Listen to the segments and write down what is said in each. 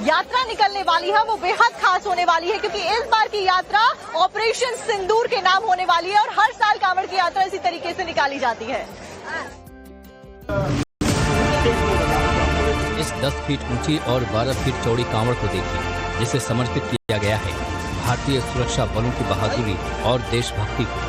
यात्रा निकलने वाली है वो बेहद खास होने वाली है, क्योंकि इस बार की यात्रा ऑपरेशन सिंदूर के नाम होने वाली है और हर साल कांवड़ की यात्रा इसी तरीके से निकाली जाती है। इस 10 फीट ऊंची और 12 फीट चौड़ी कांवड़ को देखिए, जिसे समर्पित किया गया है भारतीय सुरक्षा बलों की बहादुरी और देशभक्ति को।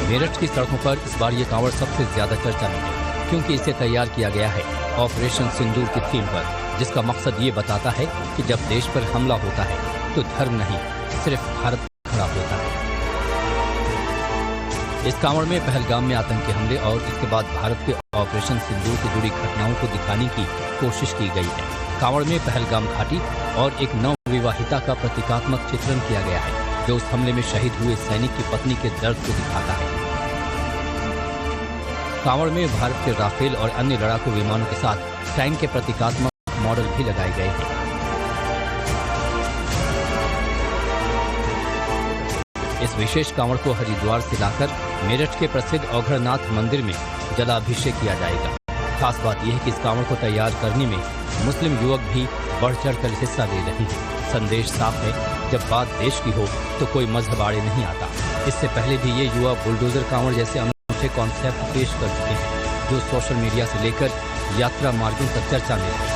मेरठ की सड़कों पर इस बार ये कांवड़ सबसे ज्यादा चर्चा में है, क्योंकि इसे तैयार किया गया है ऑपरेशन सिंदूर की थीम पर, जिसका मकसद ये बताता है कि जब देश पर हमला होता है तो धर्म नहीं, सिर्फ भारत खड़ा होता है। इस कांवड़ में पहलगाम में आतंकी हमले और इसके बाद भारत के ऑपरेशन सिंदूर से जुड़ी घटनाओं को दिखाने की कोशिश की गई है। कांवड़ में पहलगाम घाटी और एक नवविवाहिता का प्रतीकात्मक चित्रण किया गया है, जो उस हमले में शहीद हुए सैनिक की पत्नी के दर्द को दिखाता है। कांवड़ में भारत के राफेल और अन्य लड़ाकू विमानों के साथ टैंक के प्रतीकात्मक मॉडल भी लगाए गए हैं। इस विशेष कांवड़ को हरिद्वार से लाकर मेरठ के प्रसिद्ध औघड़नाथ मंदिर में जलाभिषेक किया जाएगा। खास बात यह है कि इस कांवड़ को तैयार करने में मुस्लिम युवक भी बढ़ चढ़कर हिस्सा ले रहे हैं। संदेश साफ है, जब बात देश की हो तो कोई मजहब आड़े नहीं आता। इससे पहले भी ये युवा बुलडोजर कांवड़ जैसे अनूठे कॉन्सेप्ट पेश कर चुके हैं, जो सोशल मीडिया से लेकर यात्रा मार्गों तक चर्चा में है।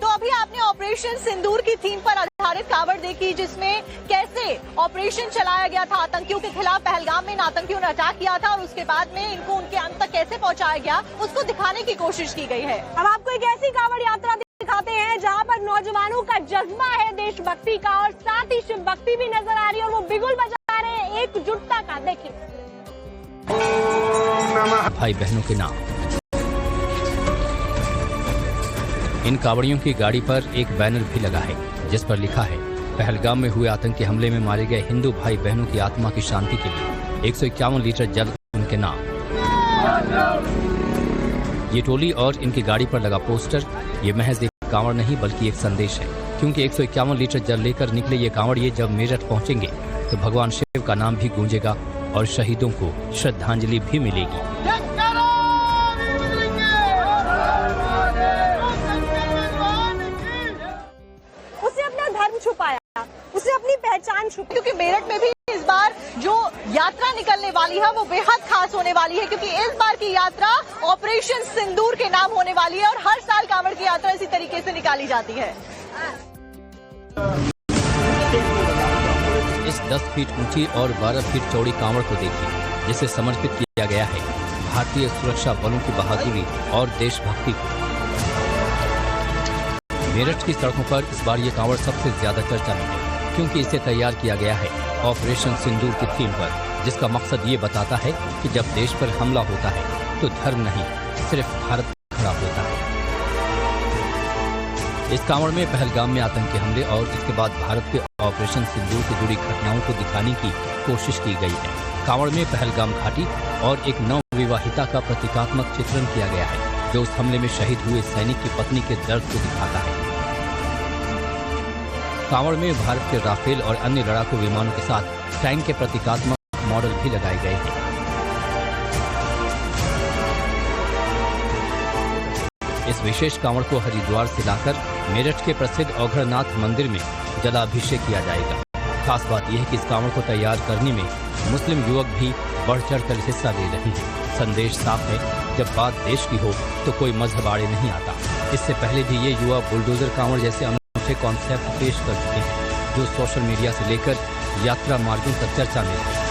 तो अभी आपने ऑपरेशन सिंदूर की थीम पर आधारित कांवड़ देखी, जिसमें कैसे ऑपरेशन चलाया गया था आतंकियों के खिलाफ। पहलगाम में इन आतंकियों ने अटैक किया था और उसके बाद में इनको उनके अंत तक कैसे पहुंचाया गया, उसको दिखाने की कोशिश की गई है। अब आपको एक ऐसी कांवड़ यात्रा दिखाते हैं जहां पर नौजवानों का जज्बा है देशभक्ति का, और साथ ही शिव भक्ति भी नजर आ रही है और वो बिगुल बजा रहे हैं एकजुटता का। देखिए, भाई बहनों के नाम। इन कांवड़ियों की गाड़ी पर एक बैनर भी लगा है, जिस पर लिखा है, पहलगाम में हुए आतंकी हमले में मारे गए हिंदू भाई बहनों की आत्मा की शांति के लिए 151 लीटर जल उनके नाम। ये टोली और इनकी गाड़ी पर लगा पोस्टर ये महज एक कांवड़ नहीं बल्कि एक संदेश है, क्योंकि 151 लीटर जल लेकर निकले ये कांवड़िए जब मेरठ पहुंचेंगे तो भगवान शिव का नाम भी गूंजेगा और शहीदों को श्रद्धांजलि भी मिलेगी। छुपाया, उसे अपनी पहचान छुपी, क्योंकि मेरठ में भी इस बार जो यात्रा निकलने वाली है वो बेहद खास होने वाली है, क्योंकि इस बार की यात्रा ऑपरेशन सिंदूर के नाम होने वाली है और हर साल कांवड़ की यात्रा इसी तरीके से निकाली जाती है। इस 10 फीट ऊंची और 12 फीट चौड़ी कांवड़ को देखिए, जिसे समर्पित किया गया है भारतीय सुरक्षा बलों की बहादुरी और देशभक्ति को। मेरठ की सड़कों पर इस बार ये कांवड़ सबसे ज्यादा चर्चा में है, क्योंकि इसे तैयार किया गया है ऑपरेशन सिंदूर की थीम पर, जिसका मकसद ये बताता है कि जब देश पर हमला होता है तो धर्म नहीं, सिर्फ भारत खड़ा होता है। इस कांवड़ में पहलगाम में आतंकी हमले और इसके बाद भारत के ऑपरेशन सिंदूर से जुड़ी घटनाओं को दिखाने की कोशिश की गई है। कांवड़ में पहलगाम घाटी और एक नवविवाहिता का प्रतीकात्मक चित्रण किया गया है, जो उस हमले में शहीद हुए सैनिक की पत्नी के दर्द को दिखाता है। कांवड़ में भारत के राफेल और अन्य लड़ाकू विमानों के साथ टैंक के प्रतीकात्मक मॉडल भी लगाए गए हैं। इस विशेष कांवड़ को हरिद्वार से लाकर मेरठ के प्रसिद्ध औघड़नाथ मंदिर में जलाभिषेक किया जाएगा। खास बात यह है कि इस कांवड़ को तैयार करने में मुस्लिम युवक भी बढ़ चढ़कर हिस्सा ले रहे हैं। संदेश साफ है, जब बात देश की हो तो कोई मजहब आड़े नहीं आता। इससे पहले भी ये युवा बुलडोजर कांवड़ जैसे अनूठे कॉन्सेप्ट पेश कर चुके हैं, जो सोशल मीडिया से लेकर यात्रा मार्गों तक चर्चा में है।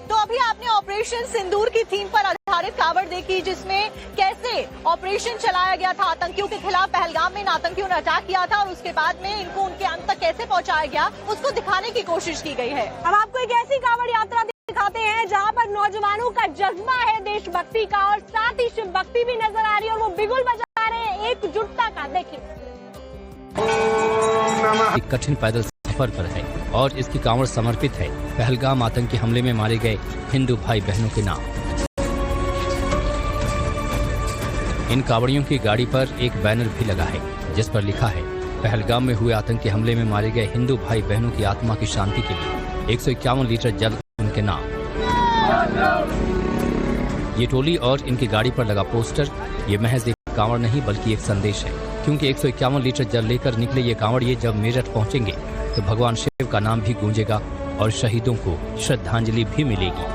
तो अभी आपने ऑपरेशन सिंदूर की थीम पर आधारित कांवड़ देखी, जिसमें कैसे ऑपरेशन चलाया गया था आतंकियों के खिलाफ। पहलगाम में इन आतंकियों ने अटैक किया था और उसके बाद में इनको उनके अंत तक कैसे पहुंचाया गया, उसको दिखाने की कोशिश की गई है। अब आपको एक ऐसी कांवड़ यात्रा दिखाते हैं जहां पर नौजवानों का जज्बा है देशभक्ति का, और साथ ही शिव भक्ति भी नजर आ रही है और वो बिगुल बजा रहे हैं एकजुटता का। देखिए, एक कठिन पैदल सफर पर है और इसकी कांवड़ समर्पित है पहलगाम आतंकी हमले में मारे गए हिंदू भाई बहनों के नाम। इन कांवड़ियों की गाड़ी पर एक बैनर भी लगा है, जिस पर लिखा है, पहलगाम में हुए आतंकी हमले में मारे गए हिंदू भाई बहनों की आत्मा की शांति के लिए 151 लीटर जल उनके नाम। ये टोली और इनकी गाड़ी पर लगा पोस्टर ये महज एक कांवड़ नहीं बल्कि एक संदेश है, क्योंकि 151 लीटर जल लेकर निकले ये कांवड़िए जब मेरठ पहुंचेंगे तो भगवान शिव का नाम भी गूंजेगा और शहीदों को श्रद्धांजलि भी मिलेगी।